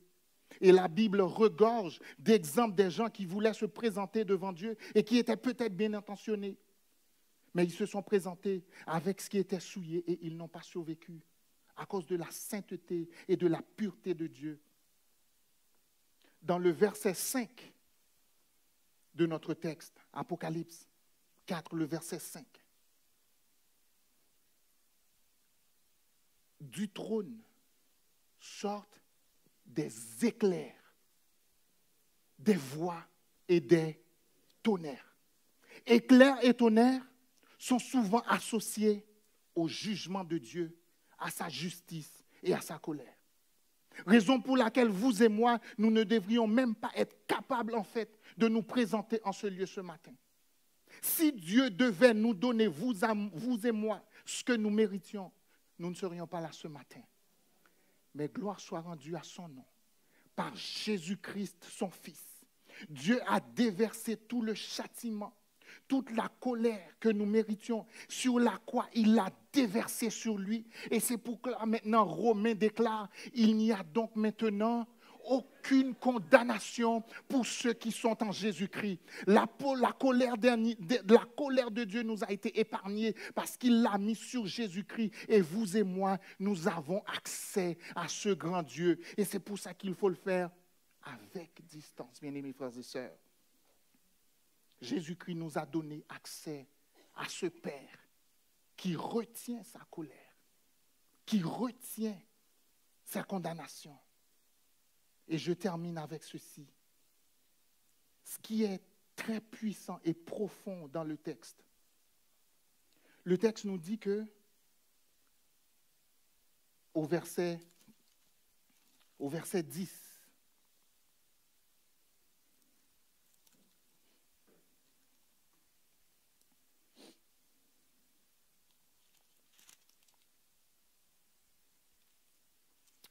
Et la Bible regorge d'exemples des gens qui voulaient se présenter devant Dieu et qui étaient peut-être bien intentionnés. Mais ils se sont présentés avec ce qui était souillé et ils n'ont pas survécu à cause de la sainteté et de la pureté de Dieu. Dans le verset 5 de notre texte, Apocalypse 4, le verset 5. Du trône sortent des éclairs, des voix et des tonnerres. Éclairs et tonnerres sont souvent associés au jugement de Dieu, à sa justice et à sa colère. Raison pour laquelle vous et moi, nous ne devrions même pas être capables, en fait, de nous présenter en ce lieu ce matin. Si Dieu devait nous donner, vous et moi, ce que nous méritions, nous ne serions pas là ce matin. mais gloire soit rendue à son nom, par Jésus-Christ, son Fils. Dieu a déversé tout le châtiment, toute la colère que nous méritions sur la croix, il l'a déversé sur lui. Et c'est pourquoi maintenant Romains déclare, il n'y a donc maintenant aucune condamnation pour ceux qui sont en Jésus-Christ. La colère de Dieu nous a été épargnée parce qu'il l'a mis sur Jésus-Christ. Et vous et moi, nous avons accès à ce grand Dieu. Et c'est pour ça qu'il faut le faire avec distance, bien-aimés frères et sœurs. Jésus-Christ nous a donné accès à ce Père qui retient sa colère, qui retient sa condamnation. Et je termine avec ceci. Ce qui est très puissant et profond dans le texte. Le texte nous dit que au verset 10,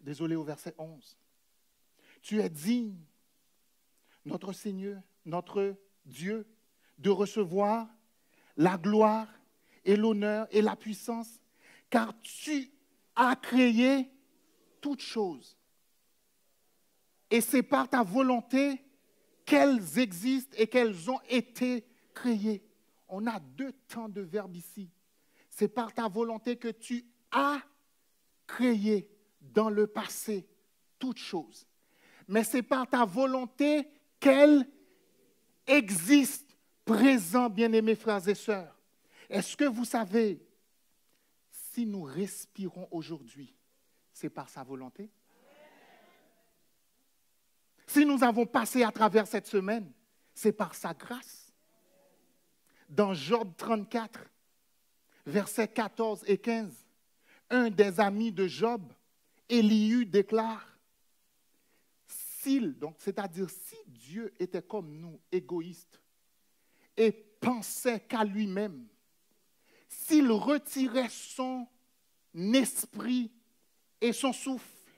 désolé, au verset 11. Tu es digne, notre Seigneur, notre Dieu, de recevoir la gloire et l'honneur et la puissance, car tu as créé toutes choses. Et c'est par ta volonté qu'elles existent et qu'elles ont été créées. On a deux temps de verbe ici. C'est par ta volonté que tu as créé dans le passé toutes choses. Mais c'est par ta volonté qu'elles existent présent, bien-aimés frères et sœurs. Est-ce que vous savez, si nous respirons aujourd'hui, c'est par sa volonté? Si nous avons passé à travers cette semaine, c'est par sa grâce. Dans Job 34, versets 14 et 15, un des amis de Job, Élihu, déclare, c'est-à-dire si Dieu était comme nous, égoïste, et pensait qu'à lui-même, s'il retirait son esprit et son souffle,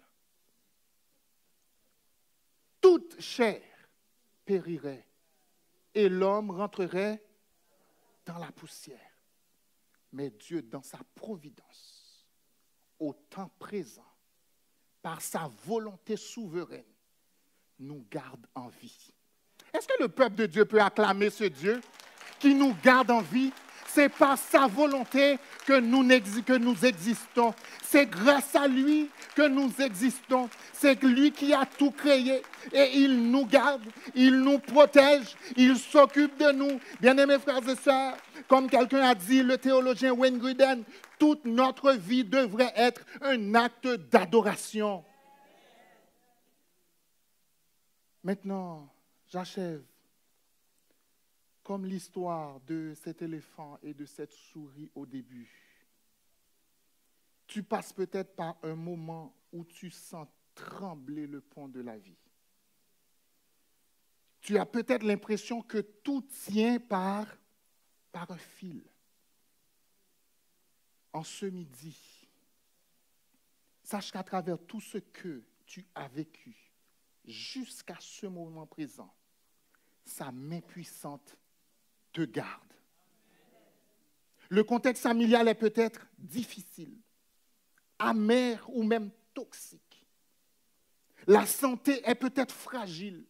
toute chair périrait et l'homme rentrerait dans la poussière. Mais Dieu, dans sa providence, au temps présent, par sa volonté souveraine, nous garde en vie. Est-ce que le peuple de Dieu peut acclamer ce Dieu qui nous garde en vie? C'est par sa volonté que nous existons. C'est grâce à lui que nous existons. C'est lui qui a tout créé et il nous garde, il nous protège, il s'occupe de nous. Bien-aimés frères et sœurs, comme quelqu'un a dit, le théologien Wayne Grudem, toute notre vie devrait être un acte d'adoration. Maintenant, j'achève. Comme l'histoire de cet éléphant et de cette souris au début. Tu passes peut-être par un moment où tu sens trembler le pont de la vie. Tu as peut-être l'impression que tout tient par un fil. En ce midi, sache qu'à travers tout ce que tu as vécu, jusqu'à ce moment présent, sa main puissante te garde. Le contexte familial est peut-être difficile, amer ou même toxique. La santé est peut-être fragile.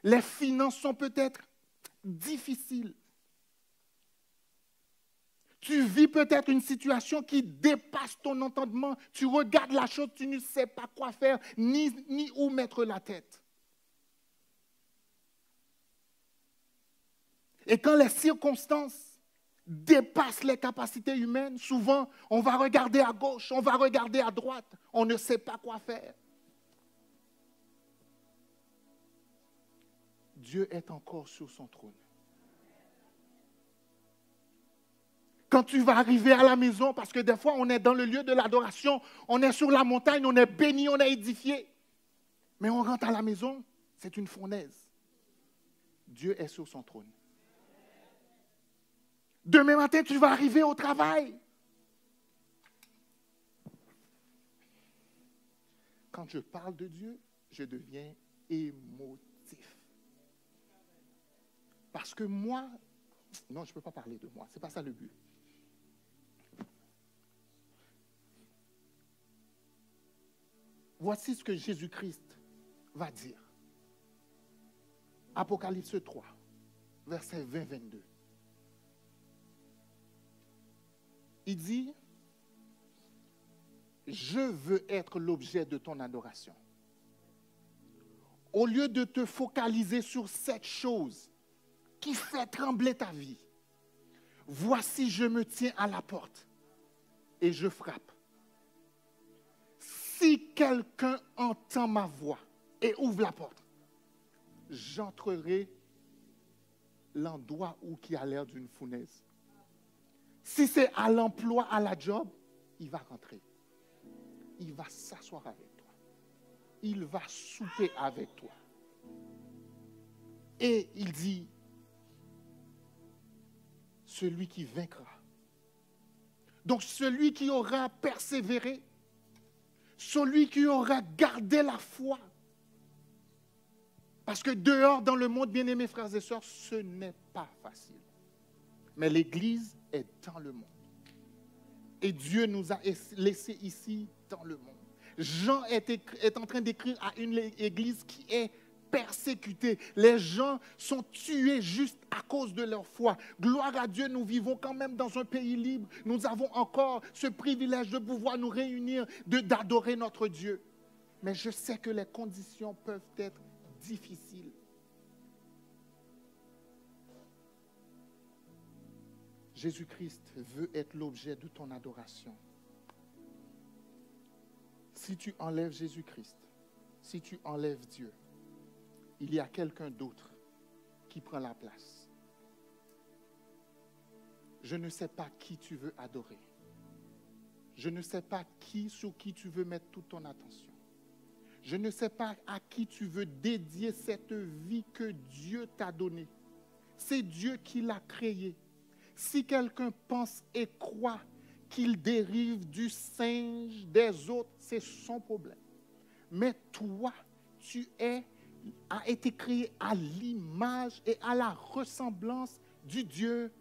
Les finances sont peut-être difficiles. Tu vis peut-être une situation qui dépasse ton entendement. Tu regardes la chose, tu ne sais pas quoi faire, ni où mettre la tête. Et quand les circonstances dépassent les capacités humaines, souvent, on va regarder à gauche, on va regarder à droite, on ne sait pas quoi faire. Dieu est encore sur son trône. Quand tu vas arriver à la maison, parce que des fois, on est dans le lieu de l'adoration, on est sur la montagne, on est béni, on est édifié. Mais on rentre à la maison, c'est une fournaise. Dieu est sur son trône. Demain matin, tu vas arriver au travail. quand je parle de Dieu, je deviens émotif. Parce que moi, non, je ne peux pas parler de moi, ce n'est pas ça le but. Voici ce que Jésus-Christ va dire. Apocalypse 3, versets 20-22. Il dit, je veux être l'objet de ton adoration. Au lieu de te focaliser sur cette chose qui fait trembler ta vie, voici, je me tiens à la porte et je frappe. Si quelqu'un entend ma voix et ouvre la porte, j'entrerai l'endroit où qui a l'air d'une fournaise. Si c'est à l'emploi, à la job, il va rentrer. Il va s'asseoir avec toi. Il va souper avec toi. Et il dit, celui qui vaincra. Donc celui qui aura persévéré, celui qui aura gardé la foi. Parce que dehors dans le monde, bien-aimés frères et sœurs, ce n'est pas facile. Mais l'Église est dans le monde. Et Dieu nous a laissés ici dans le monde. Jean est en train d'écrire à une église qui est persécutée. Les gens sont tués juste à cause de leur foi. Gloire à Dieu, nous vivons quand même dans un pays libre. Nous avons encore ce privilège de pouvoir nous réunir, d'adorer notre Dieu. Mais je sais que les conditions peuvent être difficiles. Jésus-Christ veut être l'objet de ton adoration. Si tu enlèves Jésus-Christ, si tu enlèves Dieu, il y a quelqu'un d'autre qui prend la place. Je ne sais pas qui tu veux adorer. Je ne sais pas sur qui tu veux mettre toute ton attention. Je ne sais pas à qui tu veux dédier cette vie que Dieu t'a donnée. C'est Dieu qui l'a créée. Si quelqu'un pense et croit qu'il dérive du singe des autres, c'est son problème. Mais toi, tu as été créé à l'image et à la ressemblance du Dieu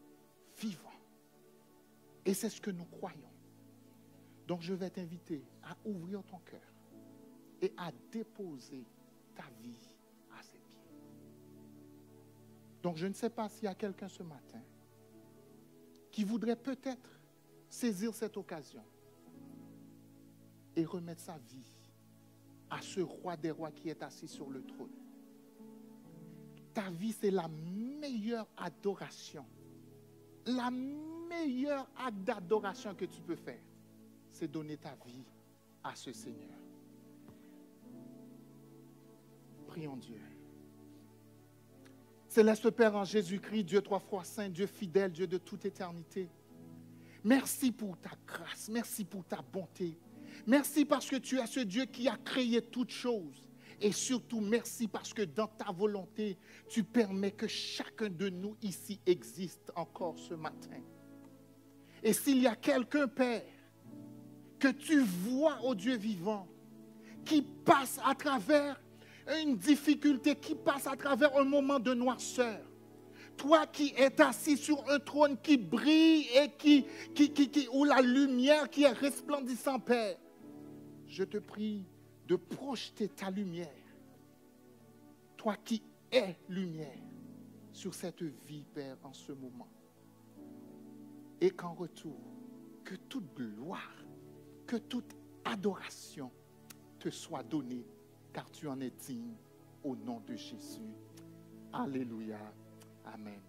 vivant. Et c'est ce que nous croyons. Donc je vais t'inviter à ouvrir ton cœur et à déposer ta vie à ses pieds. Donc je ne sais pas s'il y a quelqu'un ce matin qui voudrait peut-être saisir cette occasion et remettre sa vie à ce roi des rois qui est assis sur le trône. Ta vie, c'est la meilleure adoration. La meilleure acte d'adoration que tu peux faire, c'est donner ta vie à ce Seigneur. Prions Dieu. Céleste Père en Jésus-Christ, Dieu trois fois saint, Dieu fidèle, Dieu de toute éternité. Merci pour ta grâce, merci pour ta bonté. Merci parce que tu es ce Dieu qui a créé toutes choses. Et surtout, merci parce que dans ta volonté, tu permets que chacun de nous ici existe encore ce matin. Et s'il y a quelqu'un, Père, que tu vois, ô Dieu vivant, qui passe à travers une difficulté, qui passe à travers un moment de noirceur, toi qui es assis sur un trône qui brille et où la lumière qui est resplendissante, Père, je te prie de projeter ta lumière, toi qui es lumière, sur cette vie, Père, en ce moment. Et qu'en retour, que toute gloire, que toute adoration te soit donnée, car tu en es digne, au nom de Jésus. Alléluia. Amen.